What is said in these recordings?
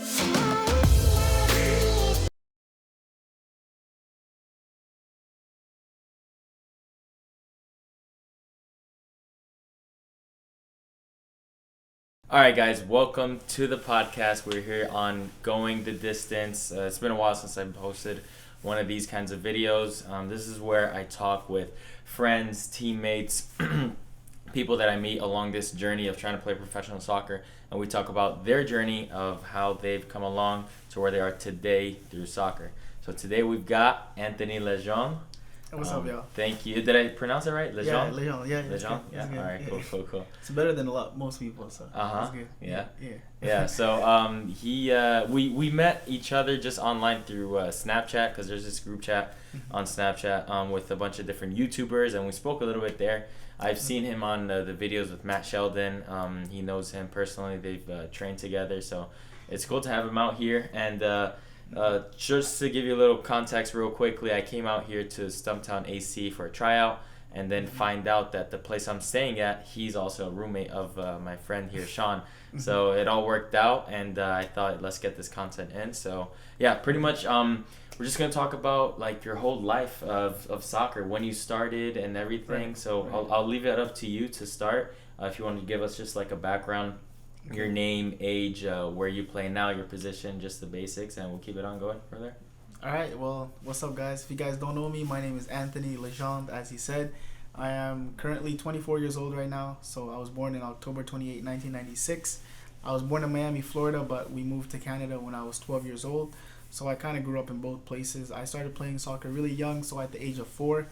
All right, guys, welcome to the podcast. We're here on Going the Distance. It's been a while since I've posted one of these kinds of videos. This is where I talk with friends, teammates, people that I meet along this journey of trying to play professional soccer, and we talk about their journey of how they've come along to where they are today through soccer. So today we've got Anthony Legendre. What's up, y'all? Thank you. Did I pronounce it right? Legendre? Yeah, Legendre. Legendre? Yeah. All right, cool. It's better than most people, so Uh-huh. it's good. Yeah. So we met each other just online through Snapchat, because there's this group chat on Snapchat with a bunch of different YouTubers, and we spoke a little bit there. I've seen him on the videos with Matt Sheldon. He knows him personally. They've trained together, so it's cool to have him out here. And just to give you a little context real quickly, I came out here to Stumptown AC for a tryout, and then find out that the place I'm staying at, he's also a roommate of my friend here, Sean. So it all worked out, and I thought, let's get this content in. So yeah, pretty much we're just going to talk about like your whole life of soccer, when you started and everything. Right. So Right. I'll leave it up to you to start. If you want to give us just like a background, your name, age, where you play now, your position, just the basics, and we'll keep it on going from there. All right. Well, what's up, guys? If you guys don't know me, my name is Anthony Legendre. As he said, I am currently 24 years old right now. So I was born in October 28, 1996. I was born in Miami, Florida, but we moved to Canada when I was 12 years old. So I kind of grew up in both places. I started playing soccer really young, so at the age of 4,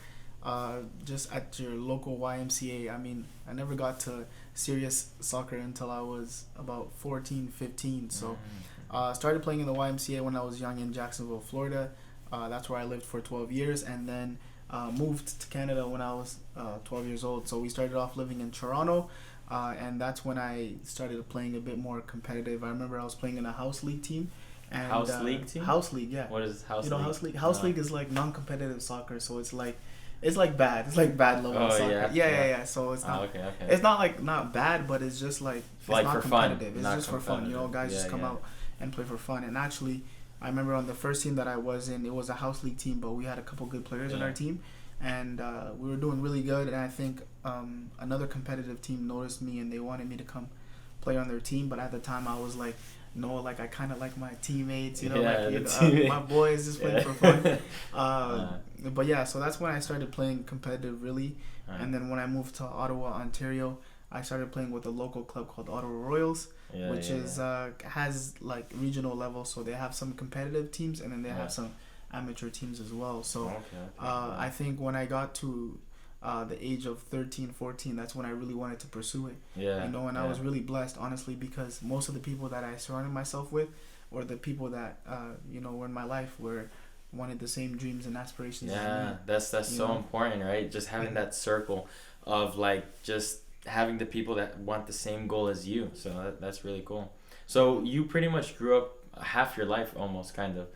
just at your local YMCA. I mean, I never got to serious soccer until I was about 14, 15. So started playing in the YMCA when I was young in Jacksonville, Florida. That's where I lived for 12 years, and then moved to Canada when I was 12 years old. So we started off living in Toronto, and that's when I started playing a bit more competitive. I remember I was playing in a house league team. And, House league team? House league, yeah. What is house league? You know house league? House league is like non-competitive soccer, so it's like bad. It's like bad level soccer. Yeah. So it's not. Okay. It's not like not bad, but it's just like it's like not for fun. competitive. It's Not just for fun. You know, guys just come out and play for fun. And actually, I remember on the first team that I was in, it was a house league team, but we had a couple good players on our team, and we were doing really good. And I think another competitive team noticed me, and they wanted me to come play on their team. But at the time, I was like, no, like I kind of like my teammates, you know, my boys just playing for fun. But yeah, so that's when I started playing competitive really. Right. And then when I moved to Ottawa, Ontario, I started playing with a local club called Ottawa Royals, which is has like regional level. So they have some competitive teams, and then they have some amateur teams as well. So I think when I got to the age of 13, 14, that's when I really wanted to pursue it. And I was really blessed, honestly, because most of the people that I surrounded myself with, or the people that were in my life, wanted the same dreams and aspirations as me. That's so important, right? Just having that circle of like just having the people that want the same goal as you. So that's really cool. So you pretty much grew up half your life, almost, kind of,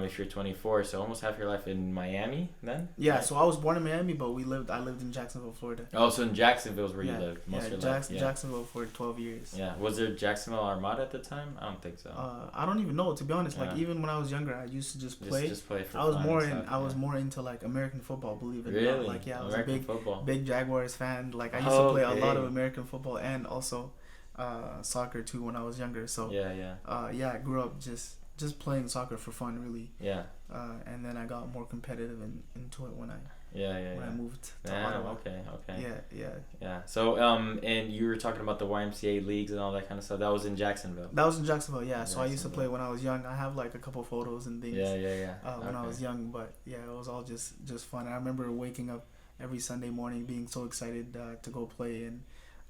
if you're 24, so almost half your life in Miami then? So I was born in Miami, but I lived in Jacksonville, Florida. Oh, so in Jacksonville is where you lived most of your life? Jacksonville for 12 years. Was there Jacksonville Armada at the time? I don't think so. I don't even know, to be honest. Like, even when I was younger, I used to just play. Just play for I was fun. I was more into like American football, believe it or not. Like, I was American a big Jaguars fan. Like, I used to play a lot of American football and also soccer too when I was younger. So I grew up just playing soccer for fun, really. And then I got more competitive into it when I moved to Ottawa. Okay. So and you were talking about the YMCA leagues and all that kind of stuff. That was in Jacksonville. That was in Jacksonville, yeah. So I used to play when I was young. I have like a couple photos and things. When I was young, but it was all just fun. I remember waking up every Sunday morning being so excited to go play, and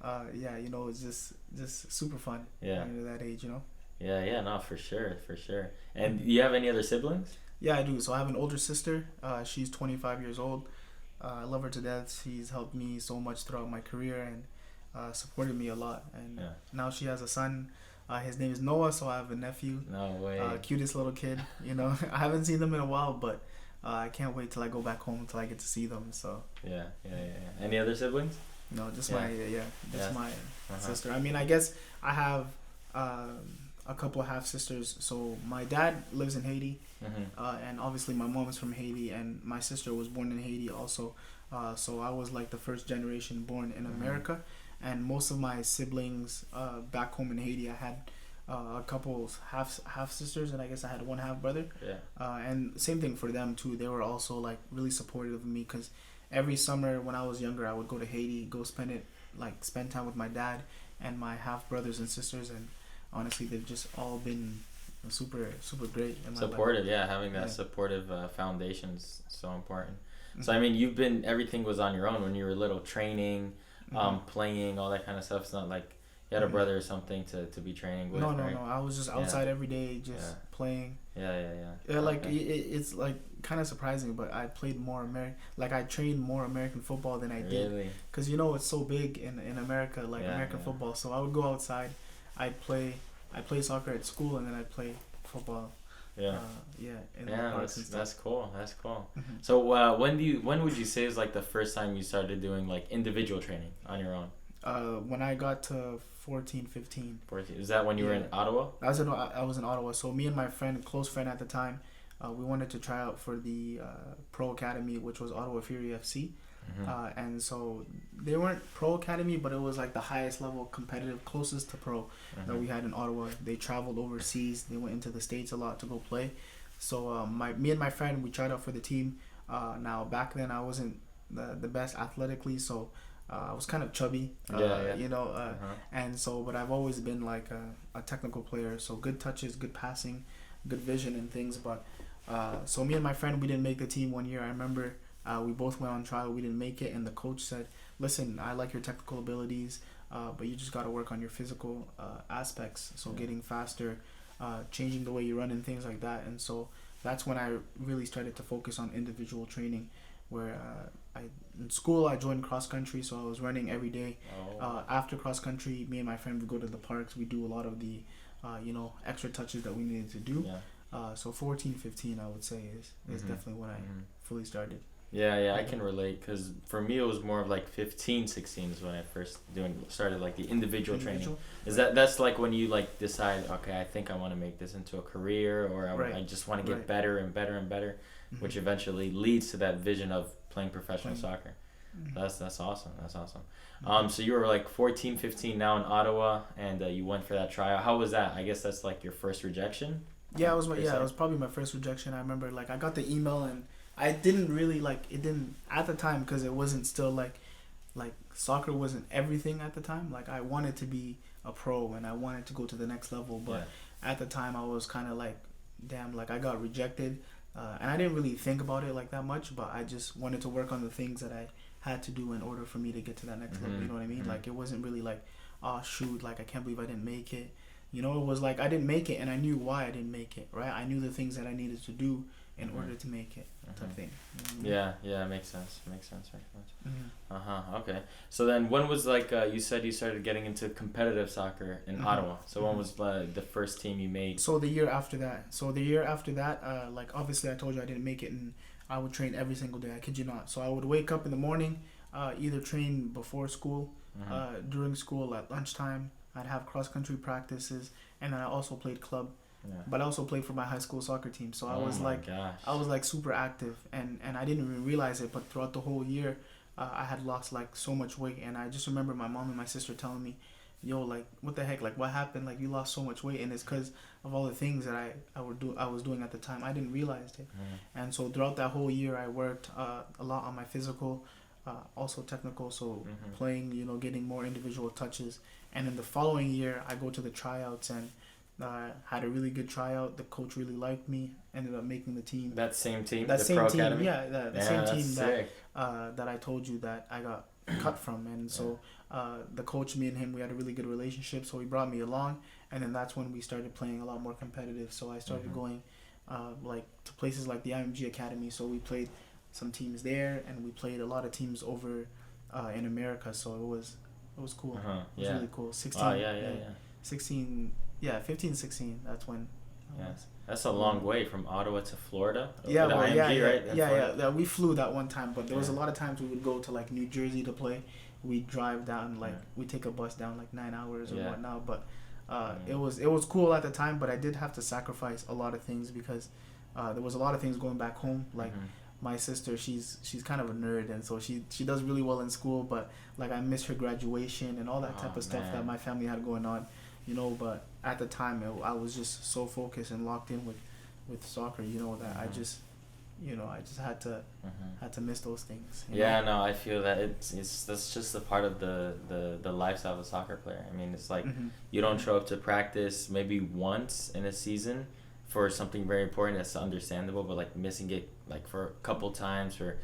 it's just super fun. When you're that age, No, for sure. And do you have any other siblings? Yeah, I do. So I have an older sister. She's 25 years old. I love her to death. She's helped me so much throughout my career and supported me a lot. And now she has a son. His name is Noah, so I have a nephew. No way. Cutest little kid. I haven't seen them in a while, but I can't wait till I go back home until I get to see them. So Any other siblings? No, just my sister. I mean, I guess I have a couple of half sisters. So my dad lives in Haiti, and obviously my mom is from Haiti, and my sister was born in Haiti also. So I was like the first generation born in America, and most of my siblings back home in Haiti, I had a couple half sisters, and I guess I had one half brother. And same thing for them too. They were also like really supportive of me, because every summer when I was younger, I would go to Haiti, go spend time with my dad and my half brothers and sisters, and honestly, they've just all been super great in my supportive life. Having that supportive foundation is so important. So I mean, everything was on your own when you were little, training, playing, all that kind of stuff. It's not like you had a brother or something to be training with. No. I was just outside every day, just playing. Like it's like kind of surprising, but I played more I trained more American football than I did. Really? Because it's so big in America, American football. So I would go outside, I'd play soccer at school, and then I'd play football. That's cool. So when would you say is like the first time you started doing like individual training on your own? When I got to 14, 15. 14. Is that when you were in Ottawa? I was in Ottawa. So me and my close friend at the time, we wanted to try out for the pro academy, which was Ottawa Fury FC. And so they weren't pro academy, but it was like the highest level competitive, closest to pro that we had in Ottawa. They traveled overseas. They went into the States a lot to go play. So me and my friend, we tried out for the team. Now back then I wasn't the best athletically, so I was kind of chubby, and so, but I've always been like a technical player, so good touches, good passing, good vision and things. But so me and my friend, we didn't make the team one year. I remember we both went on trial, we didn't make it, and the coach said, listen, I like your technical abilities, but you just got to work on your physical aspects, so getting faster, changing the way you run and things like that. And so that's when I really started to focus on individual training, where in school I joined cross country, so I was running every day. After cross country, me and my friend would go to the parks. We do a lot of the extra touches that we needed to do. So 14, 15 I would say is definitely when I fully started. I can relate, because for me it was more of like 15, 16 is when I first started like the individual training. Is that's like when you like decide, okay, I think I want to make this into a career, or I just want to get better and better and better, which eventually leads to that vision of playing professional soccer. That's awesome. So you were like 14, 15 now in Ottawa, and you went for that tryout. How was that? I guess that's like your first rejection. It was probably my first rejection. I remember like I got the email, and I didn't really it didn't at the time, because it wasn't still like soccer wasn't everything at the time. Like I wanted to be a pro and I wanted to go to the next level, but at the time I was kind of like, damn, like I got rejected, and I didn't really think about it like that much, but I just wanted to work on the things that I had to do in order for me to get to that next level. You know what I mean? Like it wasn't really like, oh shoot, like I can't believe I didn't make it. It was like I didn't make it, and I knew why I didn't make it, right? I knew the things that I needed to do in order to make it, type thing. It makes sense very much. Okay. So then when was like you said you started getting into competitive soccer in Ottawa, so when was the first team you made? So the year after that, like obviously I told you I didn't make it, and I would train every single day, I kid you not. So I would wake up in the morning, either train before school, during school, at lunchtime I'd have cross country practices, and then I also played club. But I also played for my high school soccer team, so I was like super active, and I didn't even realize it. But throughout the whole year, I had lost like so much weight, and I just remember my mom and my sister telling me, "Yo, like what the heck? Like what happened? Like you lost so much weight, and it's because of all the things that I was doing at the time. I didn't realize it." And so throughout that whole year, I worked a lot on my physical, also technical. So playing, getting more individual touches, and then the following year, I go to the tryouts and. Had a really good tryout. The coach really liked me. Ended up making the team. That same team. That same Pro team. Academy? Yeah, the same team that I told you that I got cut from. And so the coach, me and him, we had a really good relationship. So he brought me along, and then that's when we started playing a lot more competitive. So I started going to places like the IMG Academy. So we played some teams there, and we played a lot of teams over in America. So it was cool. It was really cool. 16. Yeah, 15, 16. That's when. That's a long way from Ottawa to Florida. Yeah, right? Yeah. We flew that one time, but there was a lot of times we would go to like New Jersey to play. We drive down we take a bus down like 9 hours or whatnot. But It was cool at the time, but I did have to sacrifice a lot of things because there was a lot of things going back home. Like my sister, she's kind of a nerd, and so she does really well in school, but like I missed her graduation and all that type of stuff that my family had going on, But at the time, I was just so focused and locked in with soccer, that I just had to miss those things. No, I feel that that's just a part of the lifestyle of a soccer player. I mean, it's like you don't show up to practice maybe once in a season for something very important. That's understandable, but like missing it like for a couple times for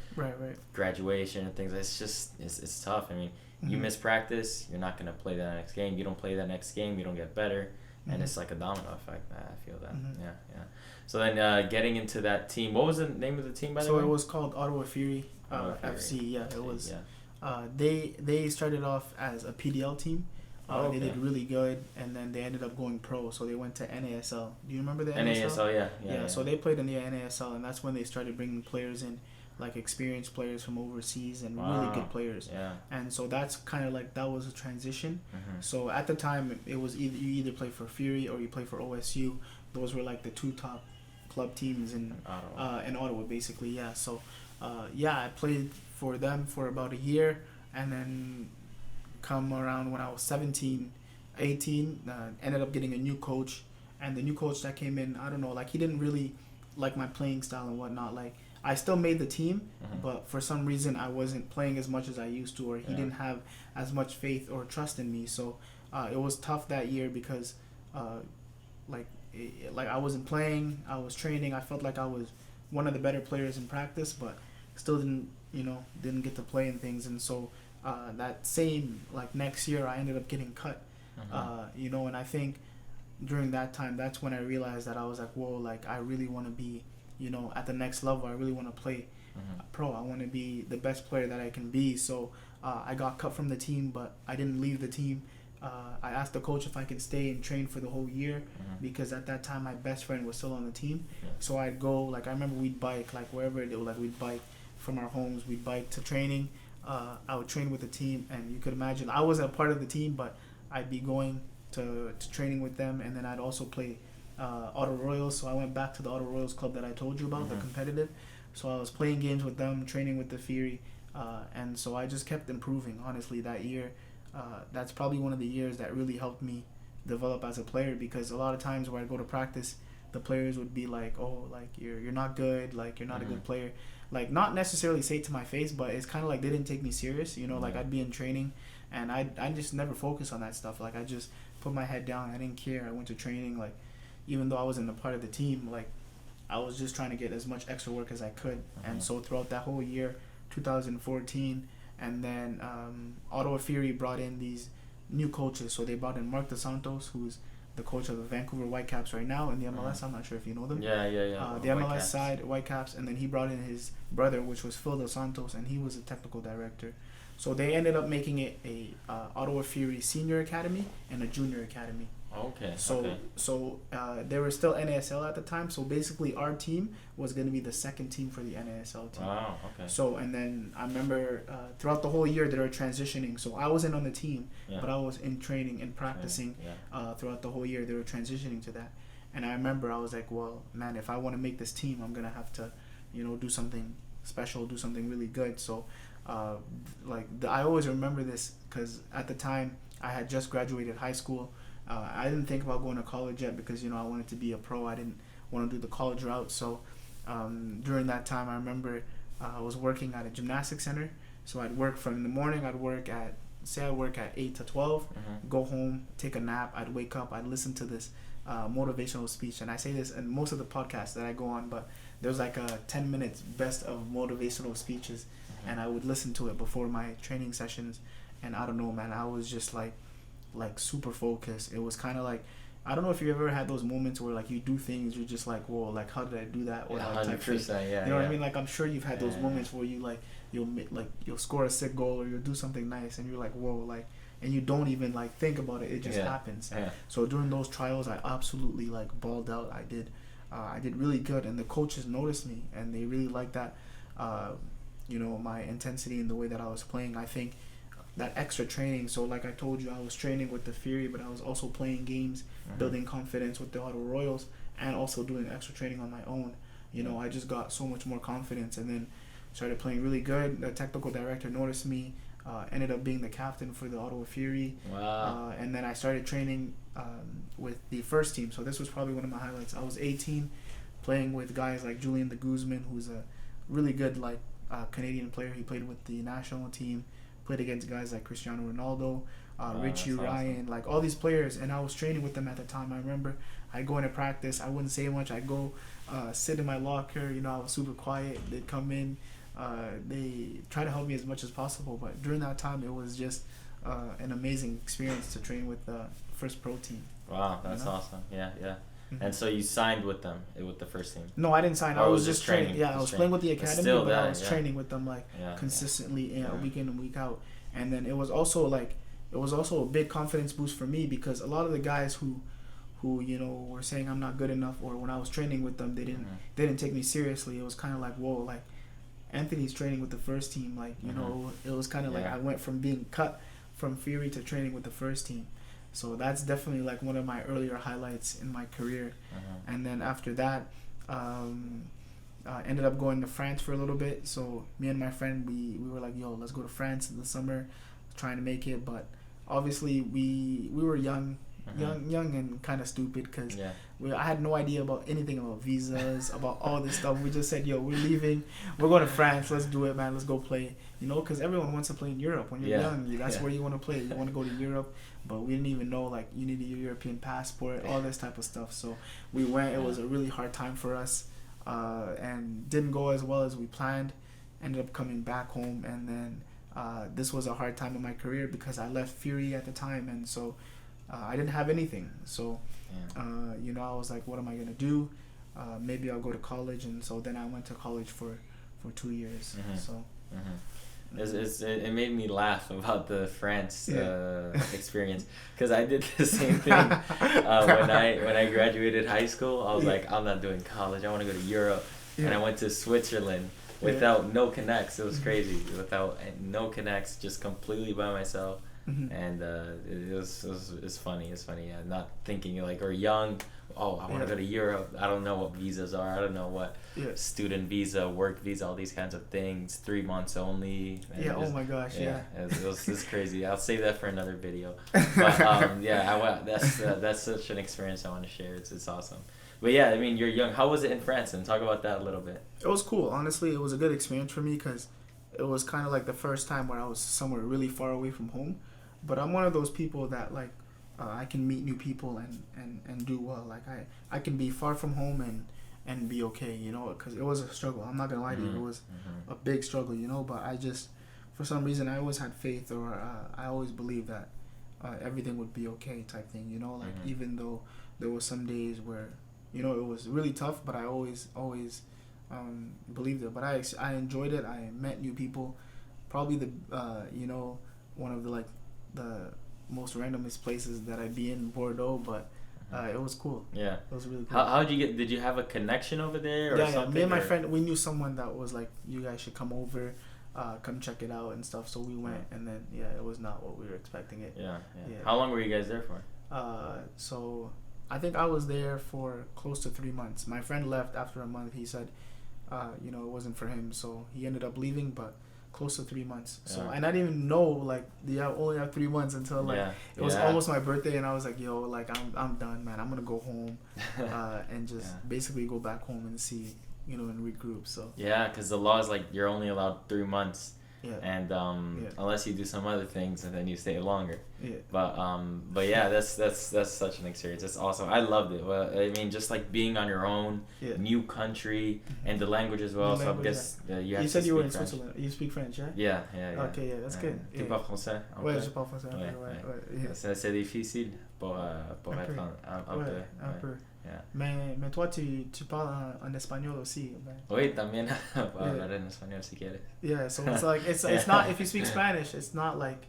graduation and things, it's tough. I mean, you miss practice, you're not gonna play that next game. You don't play that next game, you don't get better, and it's like a domino effect. I feel that. Yeah. So then getting into that team, what was the name of the team by the way? So it was called Ottawa Fury FC. Yeah, it was. Yeah. They started off as a PDL team. They did really good, and then they ended up going pro. So they went to NASL. Do you remember the NASL? NASL, yeah. So they played in the NASL, and that's when they started bringing players in, like experienced players from overseas and really good players. Yeah. And so that's kind of like that was a transition. So at the time, it was you either play for Fury or you play for OSU. Those were like the two top club teams in Ottawa, basically. Yeah. So I played for them for about a year, and then come around when I was 17, 18, ended up getting a new coach, and the new coach that came in, I don't know, like he didn't really like my playing style and whatnot. Like I still made the team, but for some reason I wasn't playing as much as I used to, or he didn't have as much faith or trust in me. So it was tough that year because like I wasn't playing, I was training. I felt like I was one of the better players in practice, but still didn't get to play in things. And so that same like next year I ended up getting cut, and I think during that time that's when I realized that I was like, whoa, like I really want to be at the next level. I really want to play pro. I want to be the best player that I can be. So I got cut from the team, but I didn't leave the team. I asked the coach if I could stay and train for the whole year because at that time my best friend was still on the team. So I'd go, like I remember we'd bike like wherever it was, like we'd bike from our homes, we'd bike to training. I would train with the team, and you could imagine I wasn't a part of the team, but I'd be going to training with them, and then I'd also play Auto Royals. So I went back to the Auto Royals club that I told you about, the competitive. So I was playing games with them, training with the Fury, and so I just kept improving. Honestly, that year, that's probably one of the years that really helped me develop as a player, because a lot of times where I'd go to practice, the players would be like, oh, like you're not good, like you're not a good player. Like not necessarily say it to my face, but it's kind of like they didn't take me serious, like I'd be in training and I just never focused on that stuff. Like I just put my head down. I didn't care. I went to training, like even though I wasn't a part of the team, like I was just trying to get as much extra work as I could. And so throughout that whole year, 2014, and then Ottawa Fury brought in these new coaches. So they brought in Mark DeSantos, who's the coach of the Vancouver Whitecaps right now in the MLS. I'm not sure if you know them. Yeah. The MLS side, Whitecaps, and then he brought in his brother, which was Phil Dos Santos, and he was a technical director. So they ended up making it a Ottawa Fury Senior Academy and a Junior Academy. Okay. So they were still NASL at the time. So basically, our team was going to be the second team for the NASL team. Wow. Okay. So and then I remember throughout the whole year they were transitioning. So I wasn't on the team, but I was in training and practicing throughout the whole year. They were transitioning to that, and I remember I was like, well, man, if I want to make this team, I'm gonna have to, do something special, do something really good. So, I always remember this because at the time I had just graduated high school. I didn't think about going to college yet because, I wanted to be a pro. I didn't want to do the college route. So during that time, I remember I was working at a gymnastics center. So I'd work in the morning. I'd work at 8 to 12, go home, take a nap. I'd wake up. I'd listen to this motivational speech. And I say this in most of the podcasts that I go on, but there's like a 10 minutes best of motivational speeches. And I would listen to it before my training sessions. And I don't know, man, I was just like super focused. It was kind of like, I don't know if you ever had those moments where like you do things, you're just like, whoa, like how did I do that? Or like type thing. You know what I mean? Like I'm sure you've had those moments where you you'll score a sick goal or you'll do something nice and you're like, whoa, like, and you don't even like think about it. It just happens. So during those trials, I absolutely like balled out. I did really good, and the coaches noticed me and they really liked that. My intensity and the way that I was playing. I think that extra training. So like I told you, I was training with the Fury, but I was also playing games, building confidence with the Auto Royals, and also doing extra training on my own. You know, I just got so much more confidence, and then started playing really good. The technical director noticed me, ended up being the captain for the Ottawa Fury. Wow. And then I started training with the first team. So this was probably one of my highlights. I was 18, playing with guys like Julian de Guzman, who's a really good Canadian player. He played with the national team, played against guys like Cristiano Ronaldo, Richie Ryan, like all these players. And I was training with them at the time. I remember I go into practice. I wouldn't say much. I go sit in my locker. You know, I was super quiet. They'd come in. They try to help me as much as possible. But during that time, it was just an amazing experience to train with the first pro team. Wow, that's awesome. Yeah. And so you signed with them, with the first team? No, I didn't sign. I was just training. Yeah, I was playing with the academy, but I was training with them consistently, week in and week out. And then it was also a big confidence boost for me, because a lot of the guys who you know were saying I'm not good enough, or when I was training with them, they didn't take me seriously. It was kind of like, whoa, like Anthony's training with the first team, like you know, it was kind of like I went from being cut from Fury to training with the first team. So that's definitely like one of my earlier highlights in my career. And then after that, ended up going to France for a little bit. So me and my friend, we were like, yo, let's go to France in the summer, trying to make it. But obviously we were young and kind of stupid, because I had no idea about anything about visas, about all this stuff. We just said, yo, we're leaving, we're going to France, let's do it, man, let's go play. You know, because everyone wants to play in Europe. When you're young, that's where you want to play. You want to go to Europe, but we didn't even know, like, you need a European passport, all this type of stuff. So we went. It was a really hard time for us, and didn't go as well as we planned. Ended up coming back home, and then this was a hard time in my career, because I left Fury at the time, and so I didn't have anything. So you know, I was like, what am I gonna do? Maybe I'll go to college. And so then I went to college for 2 years. So it made me laugh about the France experience, because I did the same thing when I graduated high school. I was like, I'm not doing college, I want to go to Europe. And I went to Switzerland without no connects. It was crazy, without no connects, just completely by myself. And it was funny. It's funny, not thinking like, or young. Oh, I want to go to Europe. I don't know what visas are. I don't know what student visa, work visa, all these kinds of things. 3 months only. Oh my gosh. It was crazy. I'll save that for another video. But that's such an experience I want to share. It's awesome. But yeah, I mean, you're young. How was it in France? And talk about that a little bit. It was cool. Honestly, it was a good experience for me, because it was kind of like the first time where I was somewhere really far away from home. But I'm one of those people that like I can meet new people and do well. Like I can be far from home and be okay, you know, because it was a struggle. I'm not gonna lie to you, it was a big struggle, you know. But I just, for some reason, I always had faith, or I always believed that everything would be okay, type thing, you know. Like even though there was some days where, you know, it was really tough, but I always believed it. But I enjoyed it. I met new people. Probably the you know, one of the most randomest places that I'd be in Bordeaux, but it was cool. Yeah, it was really cool. How'd you get? Did you have a connection over there, or something? Me and my friend, we knew someone that was like, you guys should come over, come check it out and stuff. So we went, and then it was not what we were expecting it. Yeah. How long were you guys there for? So I think I was there for close to 3 months. My friend left after a month. He said, you know, it wasn't for him, so he ended up leaving, but close to 3 months. So and I didn't even know like only have 3 months until like it was almost my birthday, and I was like, yo, like I'm done, man. I'm gonna go home and just basically go back home and see, you know, and regroup. So because the law is like you're only allowed 3 months. And unless you do some other things, and then you stay longer. But yeah, that's such an experience. It's awesome. I loved it. Well, I mean, just like being on your own, new country, and the language as well. So I guess you have to speak French. You said you were in Switzerland. You speak French, yeah? Yeah. Okay, that's good. Tu parles français? Ouais, je parle français. Ouais. C'est difficile pour être un peu. Mais toi, tu parles en espagnol aussi. Oui, también hablar en español si quieres. Yeah, so it's like it's not, if you speak Spanish, it's not like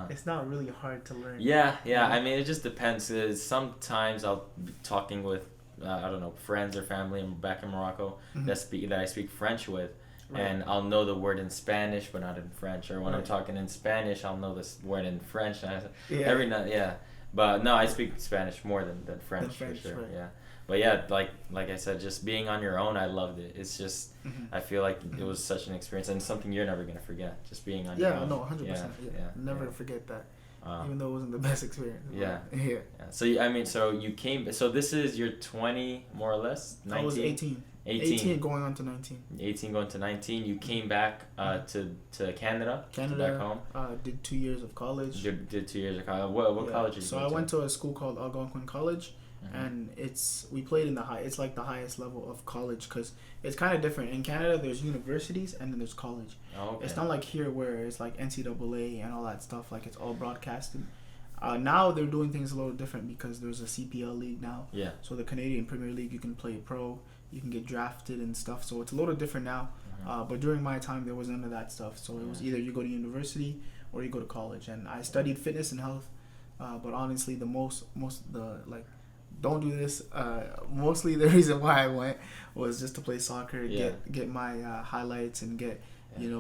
it's not really hard to learn. Yeah. I mean, it just depends. Sometimes I'll be talking with I don't know, friends or family back in Morocco that I speak French with, and I'll know the word in Spanish but not in French, or when I'm talking in Spanish I'll know this word in French. And every night, but no, I speak Spanish more than French, for sure. Yeah. But yeah, like I said, just being on your own, I loved it. It's just, I feel like it was such an experience and something you're never gonna forget. Just being on your own. Yeah, no, 100%. Never forget that. Even though it wasn't the best experience. Yeah. So you came. So this is your 20, more or less. 19? I was 18. 18 going on to 19. 18 going to 19. You came back to Canada. Back home. Did 2 years of college. Did 2 years of college. What college did you go to? So I went to a school called Algonquin College. And we played in it's like the highest level of college, because it's kind of different. In Canada, there's universities and then there's college. It's not like here where it's like NCAA and all that stuff, like it's all broadcasted. Now they're doing things a little different because there's a CPL league now. So the Canadian Premier League, you can play pro, you can get drafted and stuff. So it's a little different now. But during my time, there was none of that stuff. So it was either you go to university or you go to college. And I studied fitness and health. But honestly, don't do this. Mostly the reason why I went was just to play soccer, get my highlights and get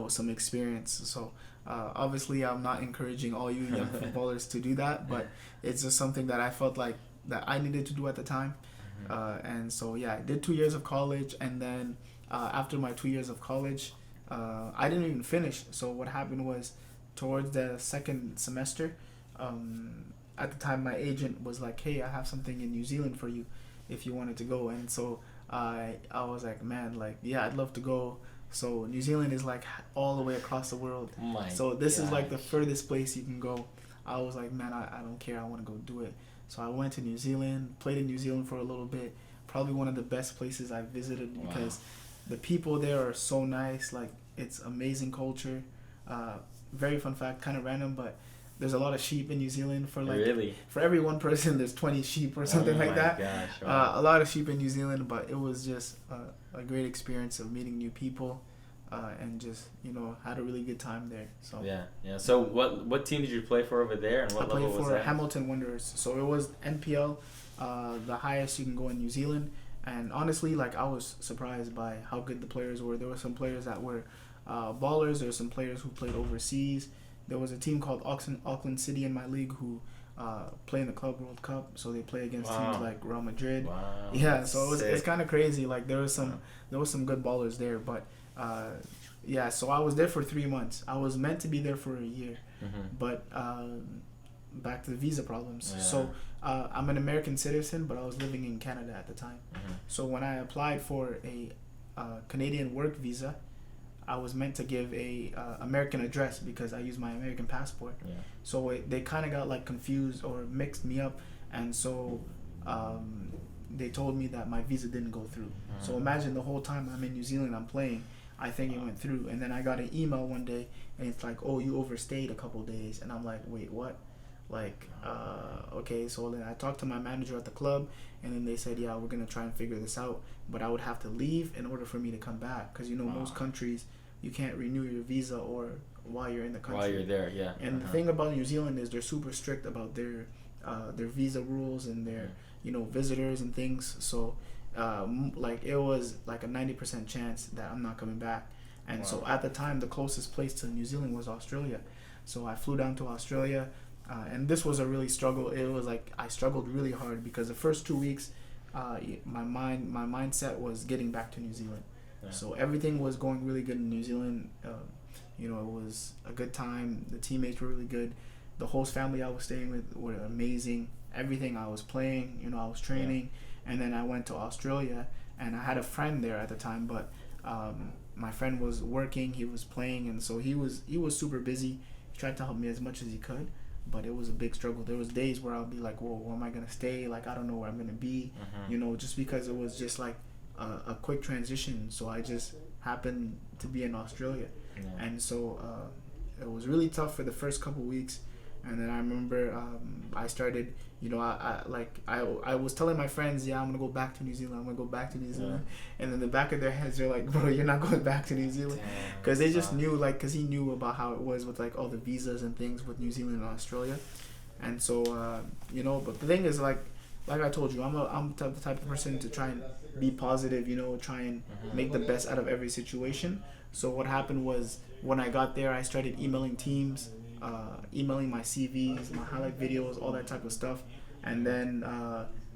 some experience. So obviously I'm not encouraging all you young footballers to do that, but it's just something that I felt like that I needed to do at the time. And so I did 2 years of college, and then after my 2 years of college, I didn't even finish. So what happened was, towards the second semester, at the time my agent was like, hey, I have something in New Zealand for you if you wanted to go. And so I was like, man, I'd love to go. So New Zealand is like all the way across the world. So this is like the furthest place you can go. I was like, man, I don't care, I want to go do it. So I went to New Zealand, played in New Zealand for a little bit. Probably one of the best places I've visited, because the people there are so nice. Like, it's amazing culture. Very fun fact, kind of random, but there's a lot of sheep in New Zealand. For every one person, there's 20 sheep or something like that. Gosh, wow. A lot of sheep in New Zealand, but it was just a great experience of meeting new people, and just had a really good time there. So So what team did you play for over there, and what level was that? I played for Hamilton Wanderers. So it was NPL, the highest you can go in New Zealand. And honestly, I was surprised by how good the players were. There were some players that were ballers. There were some players who played overseas. There was a team called Auckland City in my league who play in the Club World Cup, so they play against teams like Real Madrid. So it's kind of crazy. There was some good ballers there, but so I was there for 3 months. I was meant to be there for a year, but back to the visa problems. So I'm an American citizen, but I was living in Canada at the time. So when I applied for a Canadian work visa, I was meant to give a American address because I used my American passport. So they kind of got confused or mixed me up, and so they told me that my visa didn't go through. So imagine the whole time I'm in New Zealand, I'm playing, I think it went through, and then I got an email one day, and it's like, oh, you overstayed a couple days, and I'm like, wait, what? Okay, so then I talked to my manager at the club, and then they said, yeah, we're gonna try and figure this out, but I would have to leave in order for me to come back, because most countries you can't renew your visa or while you're in the country. While you're there, And the thing about New Zealand is they're super strict about their visa rules and their visitors and things. So it was like a 90% chance that I'm not coming back. And so at the time, the closest place to New Zealand was Australia. So I flew down to Australia, and this was a really struggle. It was I struggled really hard because the first 2 weeks, my mindset was getting back to New Zealand. So everything was going really good in New Zealand. It was a good time. The teammates were really good. The host family I was staying with were amazing. Everything, I was playing, I was training. And then I went to Australia, and I had a friend there at the time, but my friend was working, he was playing, and so he was super busy. He tried to help me as much as he could, but it was a big struggle. There was days where I'll be like, whoa, where am I going to stay? I don't know where I'm going to be, just because it was just a quick transition. So I just happened to be in Australia, and so it was really tough for the first couple weeks. And then I remember I started, I was telling my friends, I'm gonna go back to New Zealand. And in the back of their heads, they're like, bro, you're not going back to New Zealand, because they just knew, because he knew about how it was with all the visas and things with New Zealand and Australia. And so but the thing is, like I told you, I'm the type of person to try and be positive, try and make the best out of every situation. So what happened was when I got there, I started emailing teams, emailing my CVs, my highlight videos, all that type of stuff. And then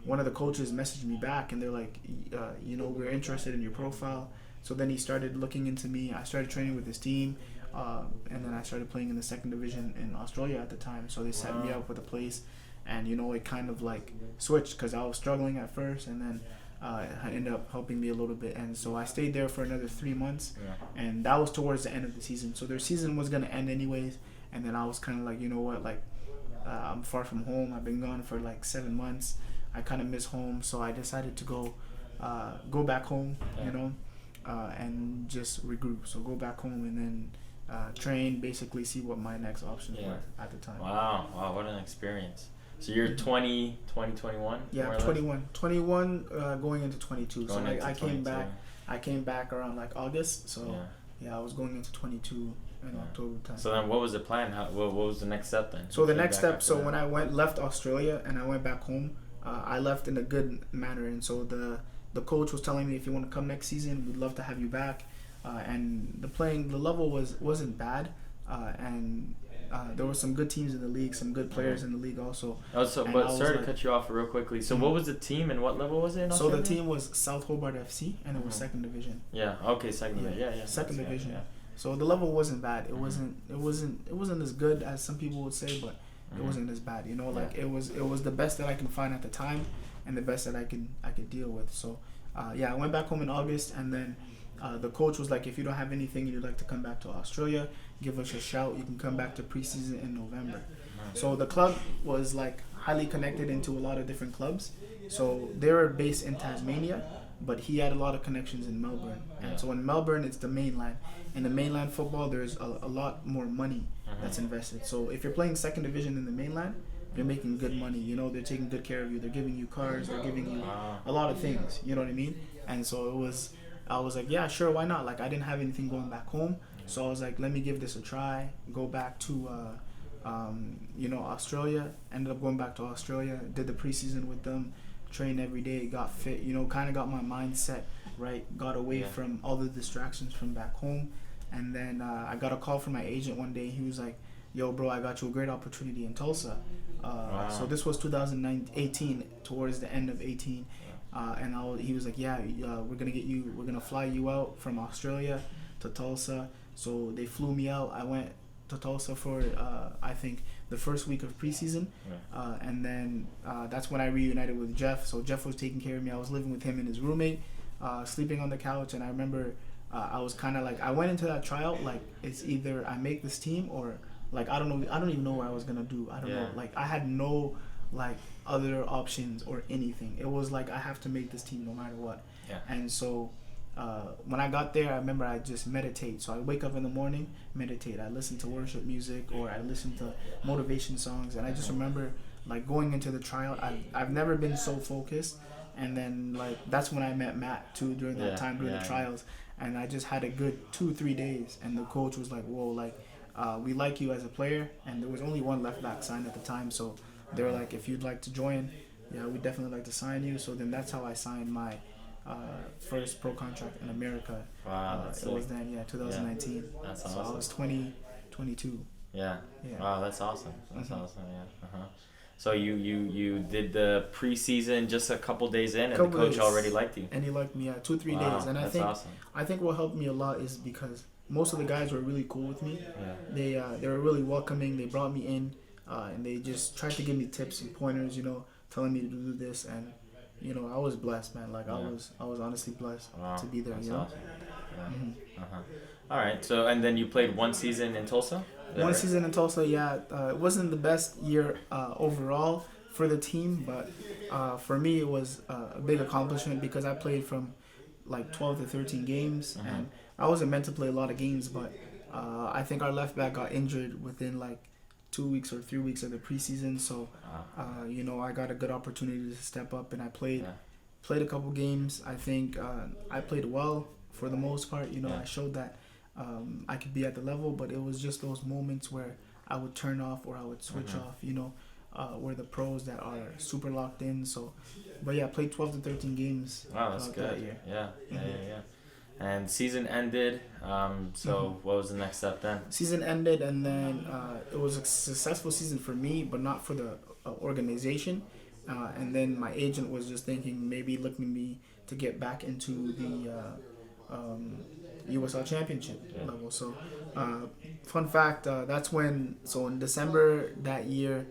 one of the coaches messaged me back, and they're like, we're interested in your profile. So then he started looking into me. I started training with his team, and then I started playing in the second division in Australia at the time. So they set me up with a place, and it kind of like switched because I was struggling at first, and then it ended up helping me a little bit. And so I stayed there for another 3 months, and that was towards the end of the season. So their season was gonna end anyways, and then I was kind of like, you know what, like I'm far from home. I've been gone for like 7 months. I kind of miss home, so I decided to go back home, and just regroup. So go back home and then train, basically see what my next options were at the time. Wow, what an experience. So you're 20, 21? Yeah, 21 going into 22. So like I came back around like August. So I was going into 22 in October time. So then what was the plan? What was the next step then? So the next step, when I left Australia and I went back home, I left in a good manner. And so the coach was telling me, if you want to come next season, we'd love to have you back. And the level wasn't bad. And there were some good teams in the league, some good players in the league also. But sorry to cut you off real quickly. So what was the team and what level was it in Australia? So the team was South Hobart FC, and it was second division. Yeah. Okay. Second division. Yeah. Second division. Yeah. So the level wasn't bad. It wasn't as good as some people would say, but it wasn't as bad. Like it was the best that I can find at the time, and the best that I could deal with. So I went back home in August, and then the coach was like, if you don't have anything and you'd like to come back to Australia, give us a shout. You can come back to preseason in November. So the club was like highly connected into a lot of different clubs. So they were based in Tasmania, but he had a lot of connections in Melbourne. And so in Melbourne, it's the mainland. In the mainland football, there's a lot more money that's invested. So if you're playing second division in the mainland, you're making good money. They're taking good care of you. They're giving you cars. They're giving you a lot of things. You know what I mean? And so I was like, yeah, sure, why not? Like, I didn't have anything going back home. So I was like, let me give this a try. Go back to, Australia. Ended up going back to Australia. Did the preseason with them. Trained every day. Got fit. Kind of got my mindset right. Got away from all the distractions from back home. And then I got a call from my agent one day. He was like, yo, bro, I got you a great opportunity in Tulsa. So this was 2018, towards the end of 18. And he was like, we're gonna fly you out from Australia to Tulsa. So they flew me out. I went to Tulsa for I think the first week of preseason, and then that's when I reunited with Jeff. So Jeff was taking care of me. I was living with him and his roommate, sleeping on the couch. And I remember I was kind of like, I went into that tryout like, it's either I make this team or like I don't even know what I was gonna do. I don't know. Like I had no like other options or anything. It was like I have to make this team no matter what. And so when I got there, I remember I just meditate. So I wake up in the morning, meditate. I listen to worship music or I listen to motivation songs. And I just remember like going into the tryout, I've never been so focused. And then like that's when I met Matt too during that time during the trials. And I just had a good 2-3 days. And the coach was like, whoa, like we like you as a player. And there was only one left back signed at the time. So they were like, if you'd like to join, we'd definitely like to sign you. So then that's how I signed my first pro contract in America. Wow, it was then 2019. That's so awesome. I was 22. Yeah. Wow, that's awesome. That's awesome. Yeah. So you did the preseason just a couple days in, and the coach already liked you. And he liked me 2-3 days. And I think what helped me a lot is because most of the guys were really cool with me. They were really welcoming. They brought me in, and they just tried to give me tips and pointers. Telling me to do this, and I was blessed, man. Like I was honestly blessed to be there. That's awesome. All right. So and then you played one season in Tulsa. One season in Tulsa, it wasn't the best year overall for the team, but for me it was a big accomplishment because I played from like 12 to 13 games, and I wasn't meant to play a lot of games, but I think our left back got injured within like 2 weeks or 3 weeks of the preseason, so I got a good opportunity to step up, and I played a couple games. I think I played well for the most part. I showed that I could be at the level, but it was just those moments where I would turn off or I would switch off. we're the pros that are super locked in. So, but yeah, played 12 to 13 games. Wow, that's good. That year. Yeah. And season ended. So what was the next step then? Season ended, and then it was a successful season for me, but not for the organization. And then my agent was just thinking maybe looking me to get back into the USL Championship level. So, fun fact, that's when. So in December that year,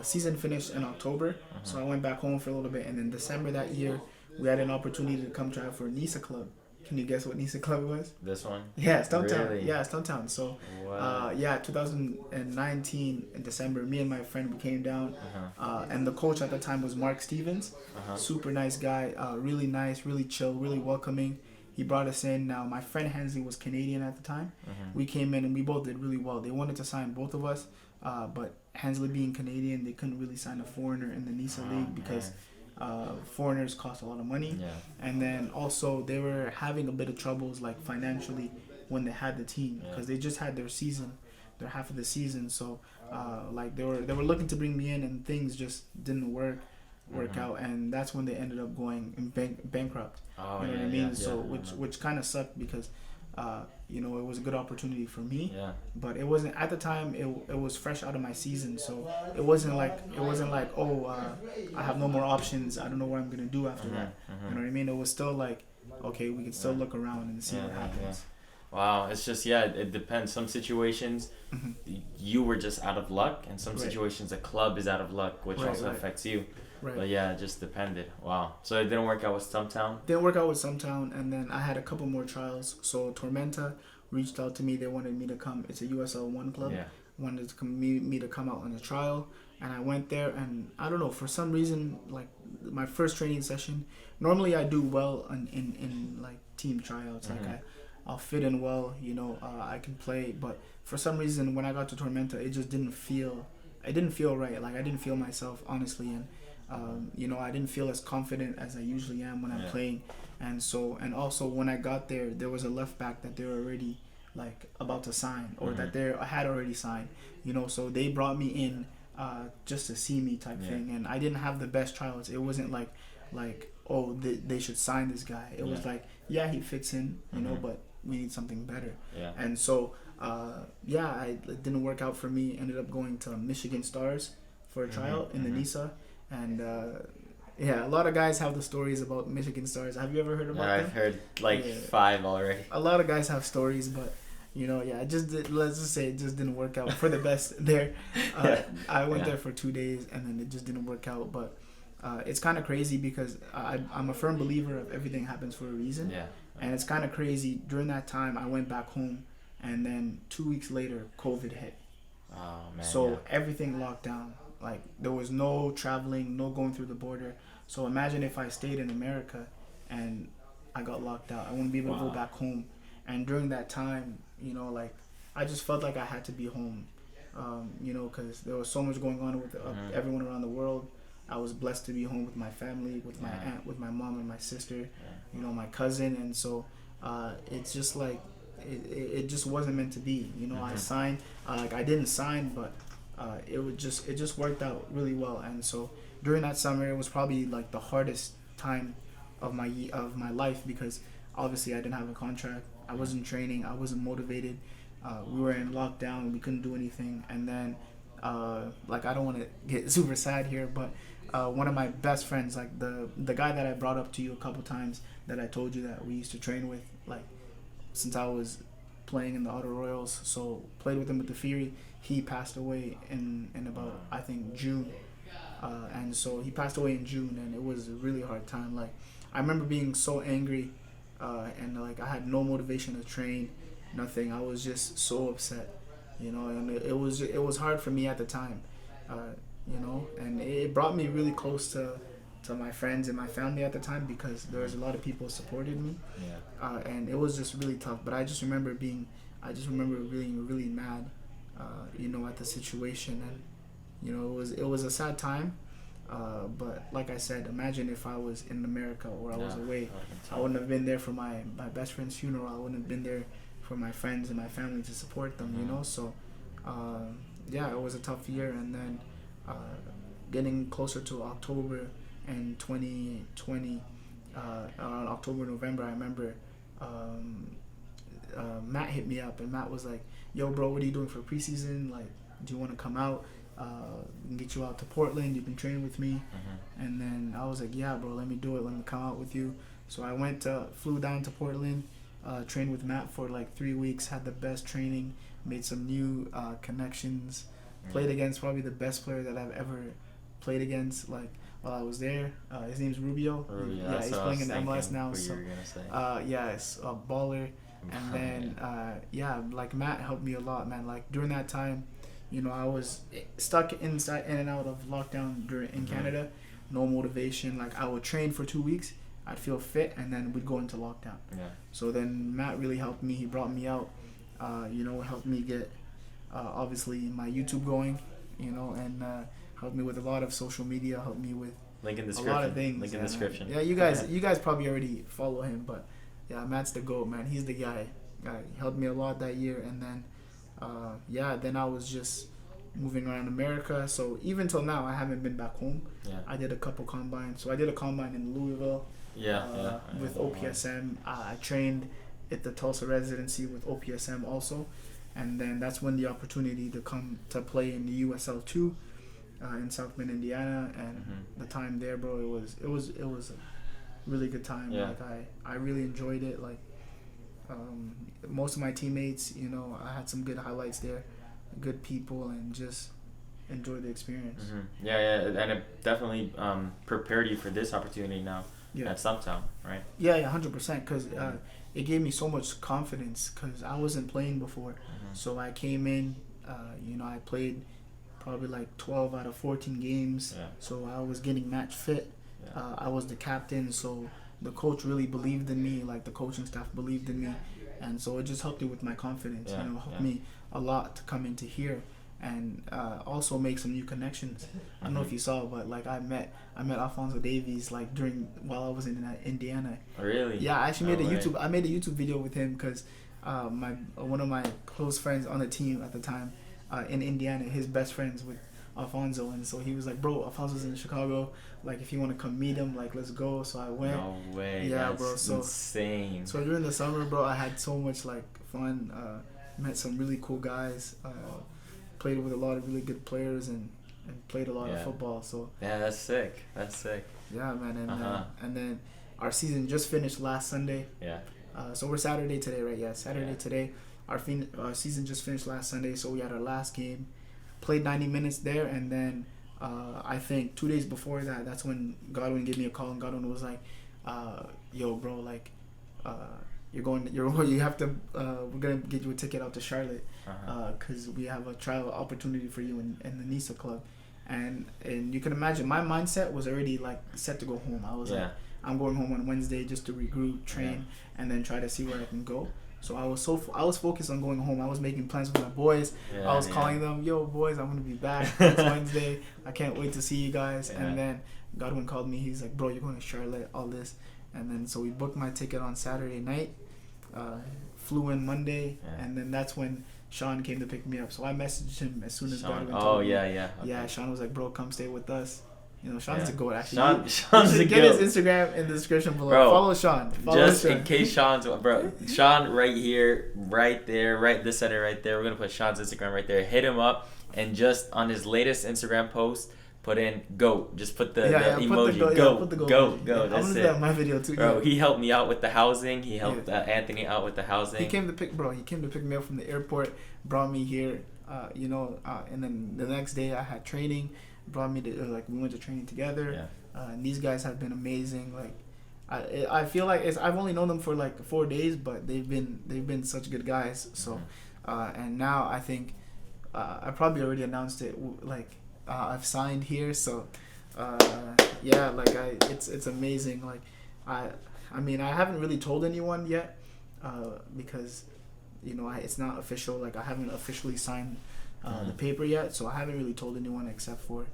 season finished in October. So I went back home for a little bit, and in December that year, we had an opportunity to come try out for Nisa Club. Can you guess what Nisa Club was? This one? Yeah, Stumptown. Really? Yeah, Stumptown. So, 2019 in December, me and my friend, we came down, and the coach at the time was Mark Stevens. Super nice guy, really nice, really chill, really welcoming. He brought us in. Now, my friend Hensley was Canadian at the time. We came in and we both did really well. They wanted to sign both of us, but Hensley being Canadian, they couldn't really sign a foreigner in the Nisa League because foreigners cost a lot of money. And then also they were having a bit of troubles like financially when they had the team because they just had their season, their half of the season. So like they were looking to bring me in and things just didn't work out, and that's when they ended up going bankrupt. You know what I mean? So which kind of sucked because you know, it was a good opportunity for me, but it wasn't at the time. It was fresh out of my season, so it wasn't like I have no more options. I don't know what I'm gonna do after that. You know what I mean? It was still like, okay, we can still look around and see what happens. Wow, it's just it depends. Some situations you were just out of luck, and some situations the club is out of luck, which also affects you. But yeah, it just depended. Wow. So it didn't work out with Stumptown? Didn't work out with Stumptown, and then I had a couple more trials. So Tormenta reached out to me. They wanted me to come. It's a USL 1 club. Wanted to me to come out on a trial, and I went there, and I don't know, for some reason, like my first training session, normally I do well in like team tryouts. Like I'll fit in well, you know, I can play, but for some reason when I got to Tormenta, it just didn't feel right. Like I didn't feel myself, honestly, and you know, I didn't feel as confident as I usually am when I'm playing. And also when I got there was a left back that they were already like about to sign, or that they had already signed, you know, so they brought me in just to see me type thing, and I didn't have the best trials. It wasn't like oh, they should sign this guy. It was like, yeah, he fits in, you know, but we need something better. And so it didn't work out for me. Ended up going to Michigan Stars for a tryout in the Nisa. And a lot of guys have the stories about Michigan Stars. Have you ever heard about them? I've heard like 5 already. A lot of guys have stories, but you know, let's just say it just didn't work out for the best there. I went there for 2 days, and then it just didn't work out. But it's kind of crazy because I'm a firm believer of everything happens for a reason. And it's kind of crazy. During that time, I went back home, and then 2 weeks later, COVID hit. Oh man! So everything locked down. Like there was no traveling, no going through the border. So imagine if I stayed in America and I got locked out. I wouldn't be able to go back home. And during that time, you know, like I just felt like I had to be home, you know, because there was so much going on with everyone around the world. I was blessed to be home with my family, with my aunt, with my mom and my sister, you know, my cousin. And so it's just like it just wasn't meant to be. You know, I signed, like I didn't sign, but it just worked out really well. And so during that summer, it was probably like the hardest time of my life because obviously I didn't have a contract. I wasn't training. I wasn't motivated. We were in lockdown. We couldn't do anything. And then like I don't want to get super sad here, but one of my best friends, like the guy that I brought up to you a couple times, that I told you that we used to train with, like since I was playing in the Auto Royals, so played with him with the Fury. He passed away in about I think June, and so he passed away in June, and it was a really hard time. Like I remember being so angry, and like I had no motivation to train, nothing. I was just so upset, you know, and it was hard for me at the time, you know, and it brought me really close to my friends and my family at the time because there was a lot of people supported me, and it was just really tough. But I just remember being really mad, you know, at the situation, and you know it was a sad time. But like I said, imagine if I was in America or I was away, I wouldn't have been there for my best friend's funeral. I wouldn't have been there for my friends and my family to support them, you know. So it was a tough year, and then getting closer to October in 2020, around October, November, I remember Matt hit me up, and Matt was like, yo, bro, what are you doing for preseason? Like, do you want to come out? We can get you out to Portland. You've been training with me. And then I was like, yeah, bro, let me do it. Let me come out with you. So I flew down to Portland, trained with Matt for like 3 weeks, had the best training, made some new connections, played against probably the best player that I've ever played against, like, while I was there. His name's Rubio. Yeah, he's playing in the MLS now. So, yeah, it's a baller. And then, like, Matt helped me a lot, man. Like, during that time, you know, I was stuck in and out of lockdown in Canada. No motivation. Like, I would train for 2 weeks. I'd feel fit, and then we'd go into lockdown. Yeah. So then Matt really helped me. He brought me out, you know, helped me get, obviously, my YouTube going, you know, and helped me with a lot of social media, helped me with link in a lot of things. Link in description. Yeah, you guys probably already follow him, but yeah, Matt's the GOAT, man. He's the guy. He helped me a lot that year, and then, then I was just moving around America. So even till now, I haven't been back home. Yeah. I did a couple combines. So I did a combine in Louisville. With OPSM. I trained at the Tulsa residency with OPSM also, and then that's when the opportunity to come to play in the USL 2 in South Bend, Indiana, and the time there, bro, it was a really good time. Yeah. Like I really enjoyed it. Like most of my teammates, you know, I had some good highlights there, good people, and just enjoyed the experience. Yeah, and it definitely prepared you for this opportunity now. Yeah. At Stumptown, right? Yeah, 100%. Because it gave me so much confidence. Because I wasn't playing before, so I came in. You know, I played probably like 12 out of 14 games. Yeah. So I was getting match fit. Yeah. I was the captain, so the coach really believed in me. Like, the coaching staff believed in me, and so it just helped me with my confidence. Yeah. You know, helped me a lot to come into here. And also make some new connections. I don't know if you saw, but like I met Alfonso Davies like while I was in Indiana. Really? Yeah, I actually made a YouTube video with him because one of my close friends on the team at the time in Indiana, his best friends with Alfonso, and so he was like, bro, Alfonso's in Chicago. Like, if you want to come meet him, like, let's go. So I went. No way. Yeah, that's bro. So insane. So during the summer, bro, I had so much like fun. Met some really cool guys. Played with a lot of really good players and played a lot of football. So yeah, that's sick. Yeah, man, and then our season just finished last Sunday. Yeah. So we're Saturday today, right? Yeah, Saturday today. Our season just finished last Sunday, so we had our last game. Played 90 minutes there, and then I think 2 days before that, that's when Godwin gave me a call, and Godwin was like, "Yo, bro, like, you have to. We're gonna get you a ticket out to Charlotte, because we have a trial opportunity for you in the NISA club." And you can imagine my mindset was already like set to go home. I was like, I'm going home on Wednesday just to regroup, train, and then try to see where I can go. So I was focused on going home. I was making plans with my boys. I was calling them, "Yo, boys, I'm gonna be back next Wednesday. I can't wait to see you guys." And then Godwin called me. He's like, "Bro, you're going to Charlotte, all this." And then so we booked my ticket on Saturday night. Flew in Monday, and then that's when Sean came to pick me up. So I messaged him as soon as Godwin told me. Okay. Yeah, Sean was like, "Bro, come stay with us." You know, Sean's a goat, actually. Sean's a goat. Get his Instagram in the description below. Bro, follow Sean. In case Sean's... Bro, Sean right here, right there, right this center right there. We're going to put Sean's Instagram right there. Hit him up, and just on his latest Instagram post, put in GOAT. Just put the emoji. GOAT. That's it. I'm going to do that in my video, too. Bro, he helped me out with the housing. He helped Anthony out with the housing. He came to pick me up from the airport, brought me here, and then the next day I had training. Brought me to we went to training together. And these guys have been amazing. Like, I feel like I've only known them for like 4 days, but they've been such good guys. So, and now I think I probably already announced it. Like, I've signed here. So, it's amazing. Like, I mean, I haven't really told anyone yet, because, you know, it's not official. Like, I haven't officially signed the paper yet, so I haven't really told anyone except for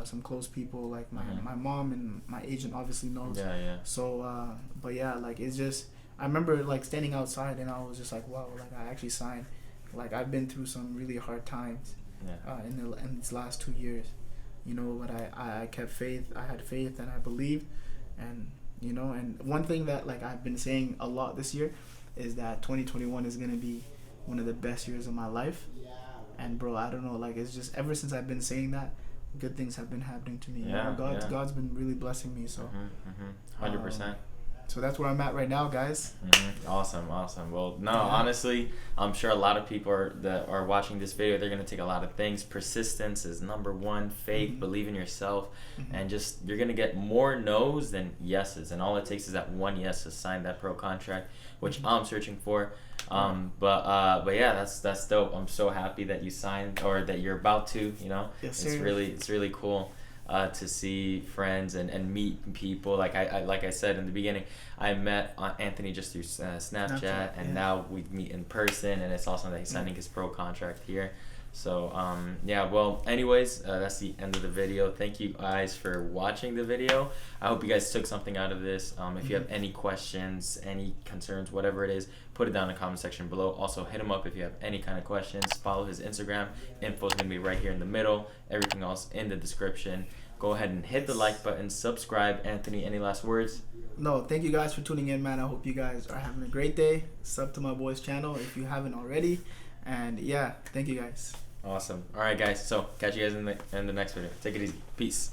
some close people, like my mom and my agent obviously knows. So but yeah, like, it's just, I remember like standing outside and I was just like, wow, like I actually signed. Like, I've been through some really hard times in these last 2 years, but I kept faith. I had faith and I believed, and and one thing that like I've been saying a lot this year is that 2021 is gonna be one of the best years of my life. And bro, I don't know, like it's just ever since I've been saying that, good things have been happening to me. God's been really blessing me. So 100%. So that's where I'm at right now, guys. Awesome. Well, no, honestly, I'm sure a lot of people that are watching this video, they're going to take a lot of things. Persistence is number one. Faith, believe in yourself, and just you're going to get more no's than yeses. And all it takes is that one yes to sign that pro contract, which I'm searching for. But yeah, that's dope. I'm so happy that you signed or that you're about to. Yes, it's sir. it's really cool. To see friends and meet people. Like I said in the beginning, I met Anthony just through Snapchat, and now we meet in person, and it's awesome that he's signing his pro contract here. So well, anyways, that's the end of the video. Thank you guys for watching the video. I hope you guys took something out of this. If you have any questions, any concerns, whatever it is, put it down in the comment section below. Also hit him up if you have any kind of questions. Follow his Instagram. Info is going to be right here in the middle. Everything else in the description. Go ahead and hit the like button, subscribe. Anthony, any last words? No, thank you guys for tuning in, man. I hope you guys are having a great day. Sub to my boy's channel if you haven't already. And yeah, thank you guys. Awesome. All right, guys. So catch you guys in the next video. Take it easy. Peace.